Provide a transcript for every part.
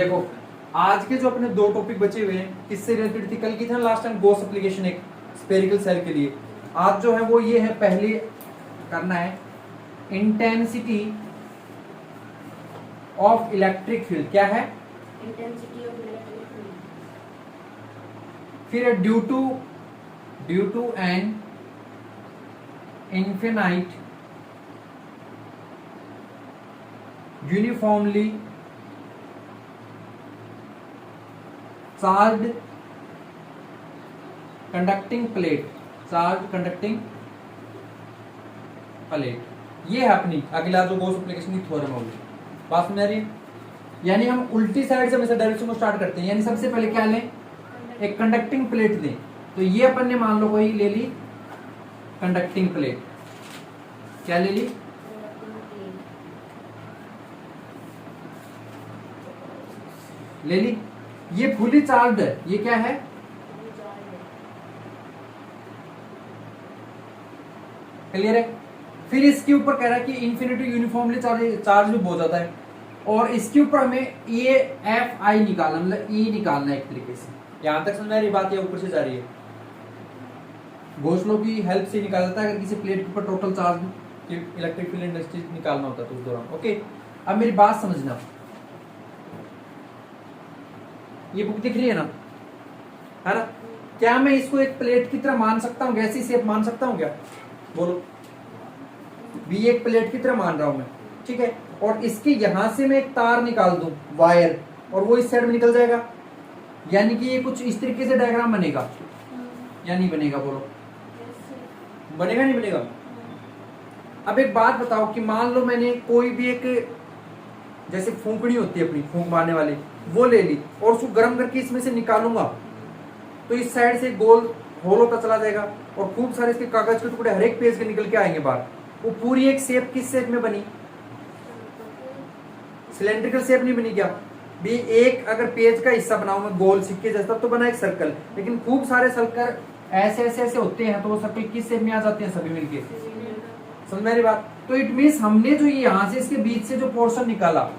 देखो आज के जो अपने दो टॉपिक बचे हुए हैं किससे रिलेटेड थी, कल की था लास्ट टाइम गॉस एप्लीकेशन एक स्फेरिकल सेल के लिए। आज जो है वो ये है, पहले करना है इंटेंसिटी ऑफ इलेक्ट्रिक फील्ड। क्या है? Intensity of electric field. फिर due to an infinite uniformly charge conducting plate, ये है अपनी अगला जो गॉस एप्लीकेशन की थ्योरम होगी। बात समझ आ रही है? यानी हम उल्टी साइड से हमेशा डायरेक्शन को स्टार्ट करते हैं। यानी सबसे पहले क्या लें, एक कंडक्टिंग प्लेट दें। तो ये अपन ने मान लो कोई ले ली कंडक्टिंग प्लेट। क्या ले ली? ले ली। ये फुली चार्ज है। ये क्या है? क्लियर है? फिर इसके ऊपर कह रहा है कि इन्फिनिटी यूनिफॉर्मली चार्ज भी हो जाता है और इसके ऊपर हमें ये एफ आई निकालना, मतलब ई निकालना है एक तरीके से। यहां तक समझ में आ रही बात? या ऊपर से जा रही है? गॉस लॉ की हेल्प से निकाल जाता है अगर किसी प्लेट के ऊपर total charge electric field industry निकालना होता है तो उस दौरान। ओके, अब मेरी बात समझना। ये बुक दिख रही है ना, है ना? क्या मैं इसको एक प्लेट की तरह मान सकता हूँ, ऐसी शेप मान सकता हूँ क्या? बोलो। भी एक प्लेट की तरह मान रहा हूं मैं, ठीक है? और इसके यहां से मैं एक तार निकाल दूं, वायर, और वो इस साइड में निकल जाएगा। यानी कि ये कुछ इस तरीके से डायग्राम बनेगा या नहीं बनेगा? बोलो, बनेगा नहीं बनेगा? अब एक बात बताओ कि मान लो मैंने कोई भी एक, जैसे फूंकनी होती है अपनी फूंक मारने वाली, वो ले ली और उसको गर्म करके इसमें से निकालूंगा तो इस साइड से गोल होल होता चला जाएगा और खूब सारे इसके कागज के टुकड़े हर एक पेज के निकल के आएंगे बाहर। वो पूरी एक शेप किस शेप में बनी? सिलेंड्रिकल शेप नहीं बनी क्या? भी एक अगर पेज का हिस्सा बनाऊं मैं गोल सिक्के जैसा तो बना एक सर्कल, लेकिन खूब सारे सर्कल ऐसे ऐसे ऐसे होते हैं तो वो सर्कल किस शेप में आ जाते हैं? सभी मिलके। समझ में आ रही बात? तो इट मीन्स हमने जो ये यहां से इसके बीच से जो पोर्शन निकाला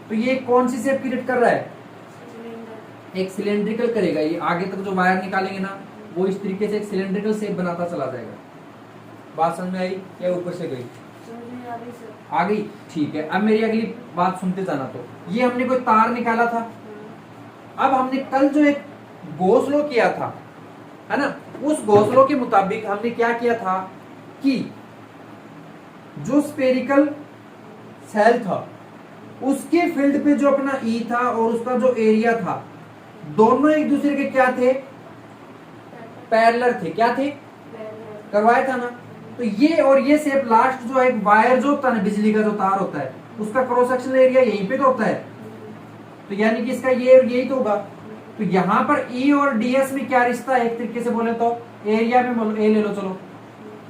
तो ये कौन सी शेप क्रिएट कर रहा है? एक सिलेंड्रिकल करेगा। ये आगे तक जो वायर निकालेंगे ना वो इस तरीके से एक सिलेंड्रिकल शेप बनाता चला जाएगा। बात समझ में आई या ऊपर से गई? आ गई? ठीक है। अब मेरी अगली बात सुनते जाना। तो ये हमने कोई तार निकाला था। अब हमने कल जो एक गॉस लॉ किया था, है ना, उस गॉस लॉ के मुताबिक हमने क्या किया था कि जो स्फेरिकल सेल था उसके फील्ड पे जो अपना ई था और उसका जो एरिया था दोनों एक दूसरे के क्या थे? पैरेलल थे। क्या थे? करवाया था ना। तो ये और ये शेप लास्ट जो एक वायर जो होता है ना, बिजली का जो तार होता है, उसका क्रॉस सेक्शनल एरिया यहीं पे तो होता है। तो यानी कि इसका ये और यही तो होगा। तो यहाँ पर ई और डीएस में क्या रिश्ता है? एक तरीके से बोले तो एरिया में ए ले लो। चलो,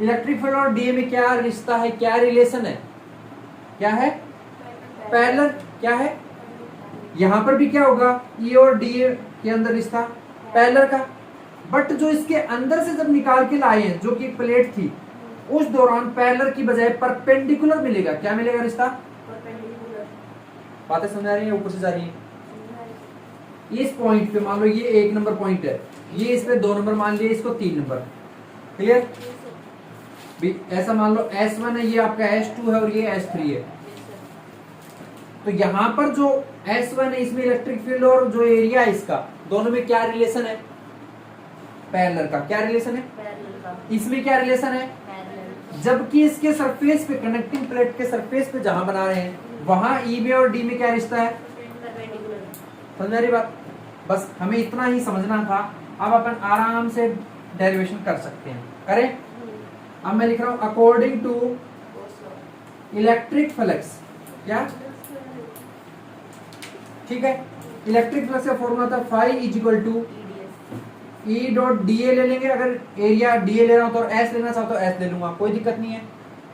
इलेक्ट्रिक फील्ड और डीए में क्या रिश्ता है, क्या रिलेशन है? क्या है? पैरेलल। क्या है? यहां पर भी क्या होगा? ई और डी के अंदर रिश्ता पैरेलल का। बट जो इसके अंदर से जब निकाल के लाए हैं जो कि प्लेट थी, उस दौरान पैरेलल की बजाय परपेंडिकुलर मिलेगा। क्या मिलेगा रिश्ता? बातें समझ आ रही है? ऊपर से जा रही है? इस पॉइंट पे मान लो ये 1 नंबर पॉइंट है, ये इस पे 2 नंबर मान लिया, इसको 3 नंबर। क्लियर? ऐसा मान लो S1 है, ये आपका S2 है और ये S3 है। तो यहां पर जो S1 है इसमें इलेक्ट्रिक फील्ड और जो एरिया है इसका दोनों में क्या रिलेशन है? पैरेलल का। क्या रिलेशन है? इसमें क्या रिलेशन है? जबकि इसके सरफेस पे, कनेक्टिंग प्लेट के सरफेस पे जहां बना रहे हैं वहां ई में और डी में क्या रिश्ता है? समझ रही बात? बस हमें इतना ही समझना था। अब अपन आराम से डेरिवेशन कर सकते हैं। करें? अब मैं लिख रहा हूं अकॉर्डिंग टू इलेक्ट्रिक फ्लक्स। क्या? ठीक है। इलेक्ट्रिक फ्लक्स का फॉर्मूला था phi is equal to E dot D A ले लेंगे। अगर एरिया डी ए ले रहा हूं तो एस लेना चाहता हूं एस ले लूंगा, कोई दिक्कत नहीं है।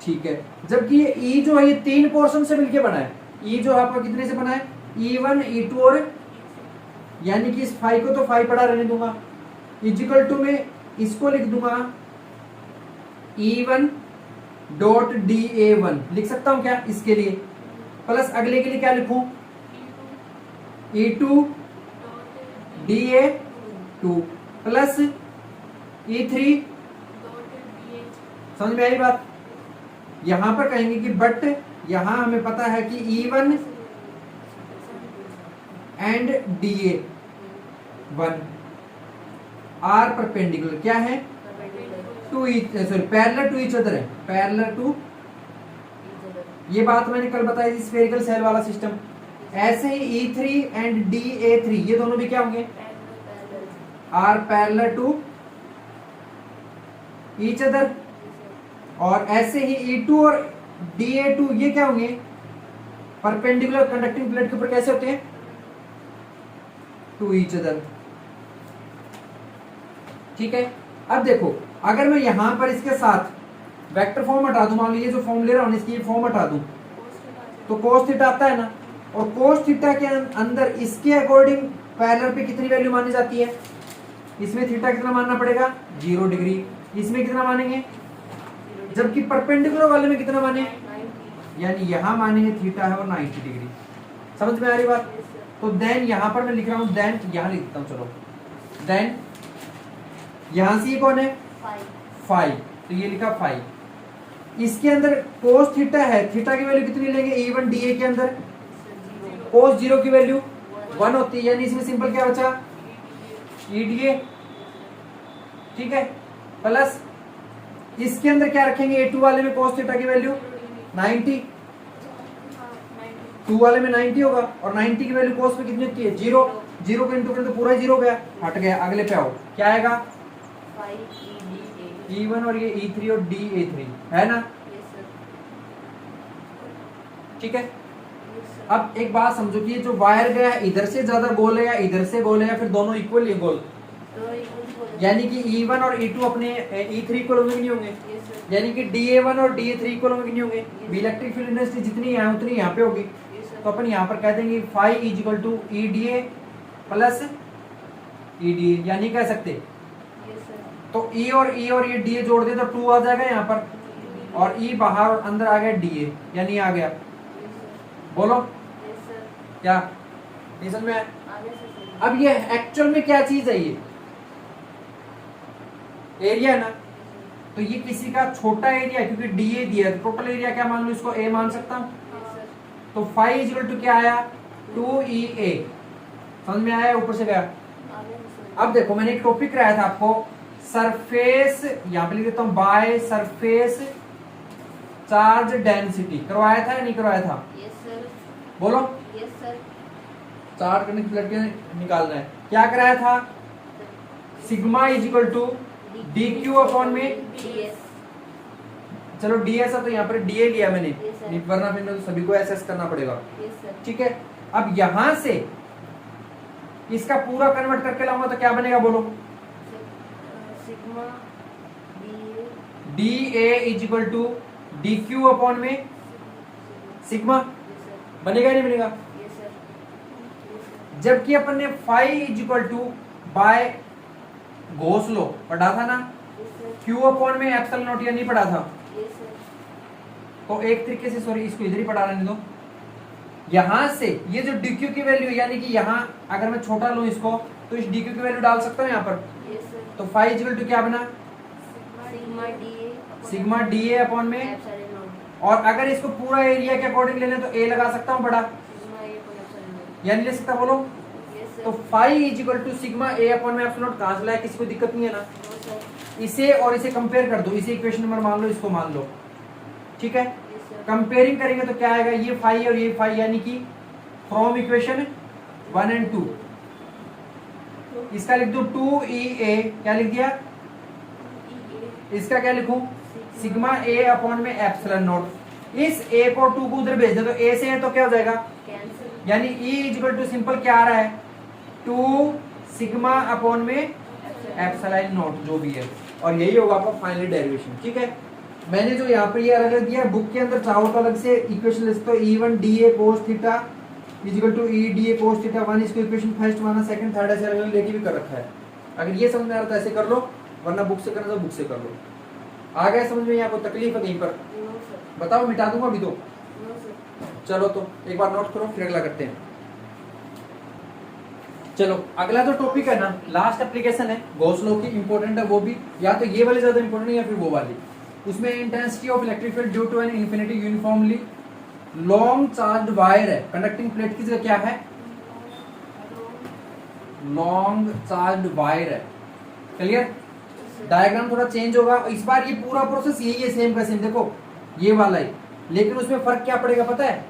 ठीक है। जबकि ये ई जो है ये 3 पोर्शन से मिलके बना है। ई जो आपका कितने से बना है? E1 E2 और यानी कि इस फाई को तो फाई पड़ा रहने दूंगा, इजिकल टू में इसको लिख दूंगा E1 डॉट DA1 लिख सकता हूं क्या? इसके लिए प्लस अगले के लिए क्या लिखूं? E2 DA2 प्लस E3, समझ में आई बात? यहां पर कहेंगे कि बट यहां हमें पता है कि E1 and DA1 are perpendicular, क्या है? Two parallel to each other है, पैरेलल टू। ये बात मैंने कल बताई थी, स्फेरिकल सेल वाला सिस्टम। ऐसे ही E3 एंड DA3 ये दोनों भी क्या होंगे? Are parallel to each other. और ऐसे ही E2 और DA2 ये क्या होंगे? परपेंडिकुलर कंडक्टिंग प्लेट के ऊपर कैसे होते हैं? To each other. ठीक है, अब देखो अगर मैं यहां पर इसके साथ वेक्टर फॉर्म हटा दूं, मान लीजिए जो फॉर्म ले रहा हूं इसकी फॉर्म हटा दूं, तो कोस थीटा आता है ना, और कोस थीटा के अंदर इसके अकॉर्डिंग पैरेलल पे कितनी वैल्यू मानी जाती है? इसमें थीटा कितना मानना पड़ेगा? 0 डिग्री। इसमें कितना मानेंगे? जबकि परपेंडिकुलर वाले में कितना माने? यानी यहां मानेंगे थीटा है और 90 डिग्री। समझ में आ रही बात? तो देन यहां पर मैं लिख रहा हूं, देन यहां लिखता हूं, चलो देन यहां से ये कौन है? 5, तो ये लिखा 5। इसके अंदर कोस थीटा है, थीटा की वैल्यू कितनी लेंगे? E1 DA के अंदर कोस 0 की वैल्यू 1 होती है, यानी इसमें सिंपल क्या बचा? EDA। ठीक है, प्लस इसके अंदर क्या रखेंगे? A2 वाले में कोस थीटा की वैल्यू 90, 2 वाले में 90 होगा, और 90 की वैल्यू कोस में कितनी होती है? 0। 0 को इंटू करें तो पूरा 0 गया, हट गया। अगले पे आओ, क्या आएगा? E1 और ये E3 और DA3 है ना? ठीक है, अब एक बात समझो कि ये जो वायर गया है इधर से ज्यादा गोल है या इधर से गोल है, या फिर दोनों इक्वल ही गोल? यानी कि E1 और E2 अपने E3 इक्वल होंगे कि नहीं होंगे? यानी कि DA1 और DA3 इक्वल होंगे कि नहीं होंगे? इलेक्ट्रिक फील्ड इंटेंसिटी जितनी यहाँ उतनी यहाँ पे होगी, तो अपन यहाँ पर कह देंगे phi equal to EDA plus EDA, यानी कह सकते तो E और ये DA जोड़ दे तो 2 आ जाएगा यहाँ पर, और E बाहर और अंदर आ गया DA, यानी आ गया। बोलो क्या नहीं समझ में आया? अब ये एक्चुअल में क्या चीज है? ये एरिया है ना, तो ये किसी का छोटा एरिया है क्योंकि DA दिया है, टोटल एरिया क्या मान लूं? इसको A मान सकता हूं। तो phi इक्वल टू क्या आया? 2EA। समझ में आया? ऊपर से गया। अब देखो मैंने एक टॉपिक कराया था आपको, सरफेस, यहां पे लिख देता हूं, बाय सरफेस चार्ज डेंसिटी। करवाया था या नहीं करवाया था? बोलो। चार्ज करने की लड़के निकालना है, क्या कराया था? Sigma is equal to DQ upon में, चलो DS है तो यहाँ पर DA लिया मैंने, वरना फिर तो सभी को SS करना पड़ेगा। ठीक है, अब यहां से इसका पूरा कन्वर्ट करके लाऊंगा तो क्या बनेगा? बोलो। Sigma DA is equal to DQ upon में सिग्मा, बनेगा नहीं बनेगा? जबकि अपन ने phi is equal to by Gauss law पढ़ा था ना, Q अपॉन में एप्सिलॉन नॉट, या नहीं पढ़ा था? तो एक तरीके से, सॉरी इसको इधर ही पढ़ा लेने दो। यहां से ये जो DQ की वैल्यू, यानी कि यहां अगर मैं छोटा लूं इसको, तो इस DQ की वैल्यू डाल सकता हूं यहां पर। तो phi इज इक्वल टू क्या बना? सिग्मा DA अपॉन में, और अगर इसको पूरा एरिया के अकॉर्डिंग ले लें तो A लगा सकता हूं बड़ा, या नहीं ले सकता? बोलो। तो phi is equal to sigma A upon में एप्सिलॉन नॉट। कहां से लाया? किसी को दिक्कत नहीं है ना? इसे और इसे कंपेयर कर दो, इसे इक्वेशन नंबर मान लो, इसको मान लो। ठीक है, कंपेयरिंग करेंगे तो क्या आएगा? ये phi और ये phi, यानी कि फ्रॉम इक्वेशन 1 एंड 2 इसका लिख दो 2EA, क्या लिख दिया? इसका क्या लिखूं? सिग्मा A अपॉन में एप्सिलॉन नॉट। इस A को 2 को उधर भेज दो, तो A से है तो क्या हो जाएगा? यानी E is equal to simple क्या आ रहा है? 2 सिग्मा अपॉन में एप्सिलॉन नॉट, जो भी है, और यही होगा आपका फाइनल डेरिवेशन। ठीक है, मैंने जो यहाँ पे ये अलग अलग दिया, बुक के अंदर चाहो तो अलग से इक्वेशन लिख दो, E1 DA cos theta is equal to EDA cos theta 1, इसको इक्वेशन फर्स्ट माना, सेकंड थर्ड ऐसे अलग लेके भी कर रखा है। अगर ये समझ में आ रहा तो ऐसे कर लो, वरना बुक से करना तो बुक से कर लो। आ गया समझ में? यहाँ कोई तकलीफ है कहीं पर? बताओ, मिटा दूंगा अभी तो। चलो तो एक बार नोट करो, फिर अगला करते हैं। चलो अगला जो टॉपिक है ना, लास्ट एप्लीकेशन है गॉस लॉ की, इंपॉर्टेंट है वो भी, या तो ये वाली ज्यादा इंपॉर्टेंट है या फिर वो वाली। उसमें intensity of electric field due to an infinity uniformly long charged wire है, कंडक्टिंग प्लेट की जगह क्या है, लॉन्ग चार्ज्ड वायर है। क्लियर? डायग्राम थोड़ा चेंज होगा, इस बार ये पूरा प्रोसेस यही है सेम का सेम, देखो ये वाला ही, लेकिन उसमें फर्क क्या पड़ेगा पता है,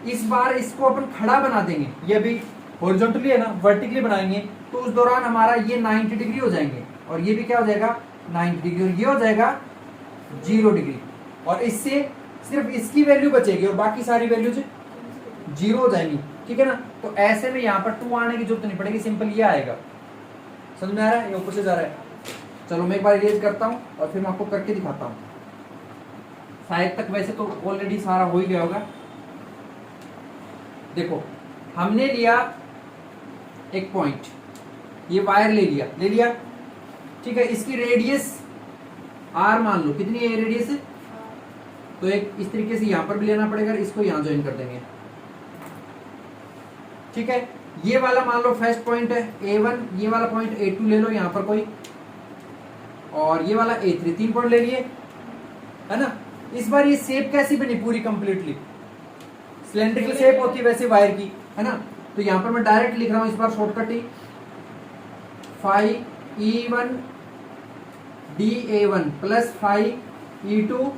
इस बार इसको अपन खड़ा बना देंगे, ये भी हॉरिजॉन्टली है ना, वर्टिकली बनाएंगे, तो उस दौरान हमारा ये 90 डिग्री हो जाएंगे और ये भी क्या हो जाएगा 90 डिग्री, और ये हो जाएगा 0 डिग्री, और इससे सिर्फ इसकी वैल्यू बचेगी और बाकी सारी वैल्यूज 0 हो जाएंगी। ठीक है ना? तो ऐसे में यहाँ पर 2 आने की जरूरत नहीं पड़ेगी, सिंपल ये आएगा। समझ में आ रहा है? ये ऊपर से जा रहा है। चलो मैं एक बार इरेज करता हूँ और फिर मैं आपको करके दिखाता हूँ। शायद तक वैसे तो ऑलरेडी सारा हो ही गया होगा। देखो हमने लिया एक पॉइंट, ये वायर ले लिया, ठीक है, इसकी रेडियस r मान लो, कितनी है रेडियस है, तो एक इस तरीके से यहां पर भी लेना पड़ेगा, इसको यहां ज्वाइन कर देंगे। ठीक है, ये वाला मान लो फर्स्ट पॉइंट है A1, ये वाला पॉइंट A2 ले लो यहां पर कोई, और ये वाला A3, 3 पॉइंट ले लिए, है ना। इस बार ये शेप कैसी बनी पूरी कंप्लीटली सिलेंड्रिकल शेप होती है वैसे वायर की, है ना। तो यहां पर मैं डायरेक्ट लिख रहा हूं इस बार शॉर्टकट ही, phi E1 DA1 plus phi E2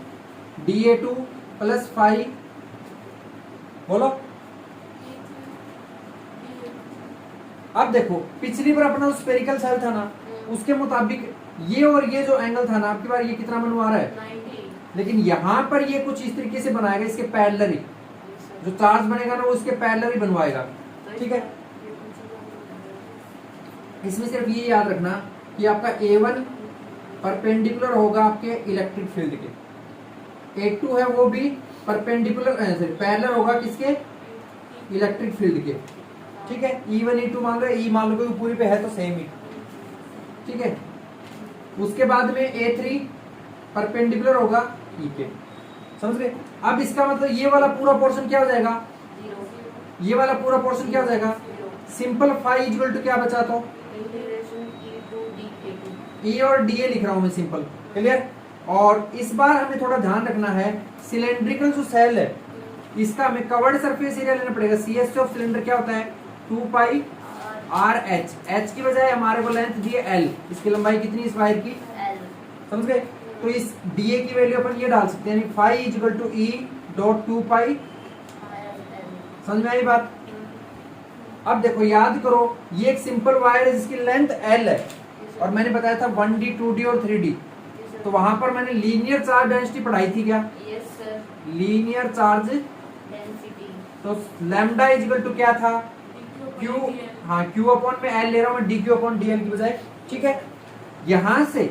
DA2 plus phi, बोलो। अब देखो पिछली बार अपना स्फेरिकल सेल था ना, उसके मुताबिक ये और ये जो एंगल था ना, आपकी बार ये कितना बनवा रहा है 90, लेकिन यहां पर ये कुछ इस तरीके से बनाएगा, इसके पैरेलल ही जो चार्ज बनेगा ना वो इसके पैरेलल ही बनवाएगा। ठीक है, इसमें सिर्फ ये याद रखना कि आपका A1 परपेंडिकुलर होगा आपके इलेक्ट्रिक फील्ड के, A2 है वो भी परपेंडिकुलर पैरेलल होगा किसके, इलेक्ट्रिक फील्ड के। ठीक है, E1 E2 मान लो, E मान लो कोई पूरी पे है तो सेम ही। ठीक है, उसके बाद में A3 परपेंडिकुलर होगा E के, समझ गए। अब इसका मतलब ये वाला पूरा पोर्शन क्या हो जाएगा, 0, ये वाला पूरा पोर्शन क्या हो जाएगा, 0, सिंपल फाई इक्वल टू क्या बचा, तो इंटीग्रेशन E2 DA2, E और DA लिख रहा हूं मैं, सिंपल। क्लियर? और इस बार हमें थोड़ा ध्यान रखना है, सिलेंड्रिकल जो सेल है इसका हमें कवर्ड सरफेस एरिया लेना पड़ेगा। CH ऑफ सिलेंडर क्या होता है, 2 पाई RH, H की बजाय हमारे को लेंथ दी है L, इसकी लंबाई कितनी इस वायर की, L, समझ गए। तो इस DA की वैल्यू अपन ये डाल सकते हैं, यानी phi equal to E dot 2 pi, L, समझ में आई बात। अब देखो याद करो, ये एक सिंपल वायर है जिसकी लेंथ L है, और मैंने बताया था 1D 2D और 3D, तो वहां पर मैंने लीनियर चार्ज डेंसिटी पढ़ाई थी क्या, yes sir, linear charge, density, तो लैम्डा इक्वल टू क्या था, Q, हाँ Q अपॉन में L ले रहा हूं मैं, DQ अपॉन DL की बजाय। ठीक है, यहां से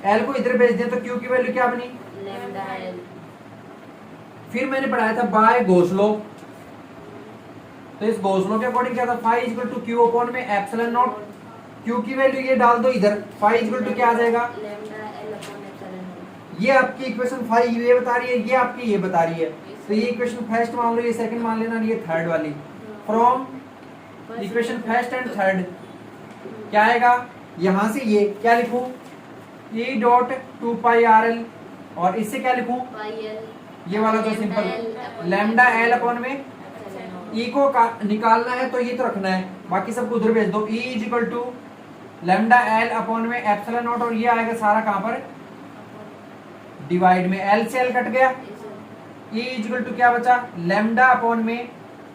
L को इधर भेज दिया तो Q की वैल्यू क्या बनी, lambda L, फिर मैंने पढ़ाया था बाय गॉस लॉ, तो इस गॉस लॉ के अकॉर्डिंग क्या था, phi equal to Q upon में एप्सिलॉन नॉट, Q की वैल्यू ये डाल दो इधर, फाई इक्वल टू क्या आ जाएगा, lambda L upon epsilon naught, ये आपकी इक्वेशन फाई ये बता रही है, ये आपकी ये बता रही है, तो ये इक्वेशन फर्स्ट मान लो, ये सेकंड मान लेना, ये थर्ड वाली, from equation first and third क्या आएगा, यहां से ये क्या लिखूं, E डॉट 2 पाई RL, और इससे क्या लिखूं, pi L, ये वाला जो सिंपल लैम्डा L अपॉन में epsilon naught, E को निकालना है तो ये तो रखना है, बाकी सबको उधर भेज दो। E is equal to lambda L upon में एप्सिलॉन नॉट, और ये आएगा सारा कहां पर, डिवाइड में, L से L कट गया, yes sir, E is equal to क्या बचा, लैम्डा अपॉन में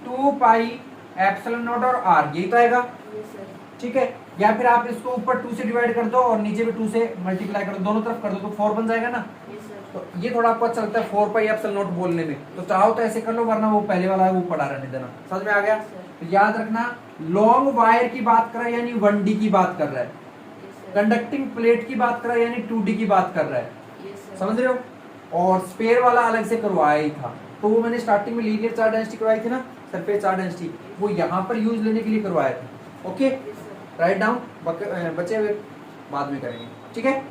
2 पाई एप्सिलॉन नॉट और R, यही तो आएगा। yes sir, ठीक है, या फिर आप इसको ऊपर 2 से डिवाइड कर दो और नीचे भी 2 से मल्टीप्लाई कर दो, दोनों तरफ कर दो तो 4 बन जाएगा ना। yes sir, तो ये थोड़ा आपको अच्छा लगता है 4 पाई एप्सिलॉन नॉट बोलने में, तो चाहो तो ऐसे कर लो, वरना वो पहले वाला है वो पढ़ा रहने देना। समझ में आ गया? तो याद रखना, लॉन्ग वायर की बात कर रहा है यानी 1D की बात कर रहा है, yes sir, कंडक्टिंग प्लेट की बात कर रहा है यानी 2D की बात कर रहा है, yes sir, समझ रहे हो। और स्पेयर वाला अलग से करवाया ही था, तो वो मैंने स्टार्टिंग में लीनियर चार्ज डेंसिटी करवाई थी ना, सरफेस चार्ज डेंसिटी, वो यहाँ पर यूज लेने के लिए करवाया था। Okay, yes sir, write down, बचे हुए बाद में करेंगे। ठीक है।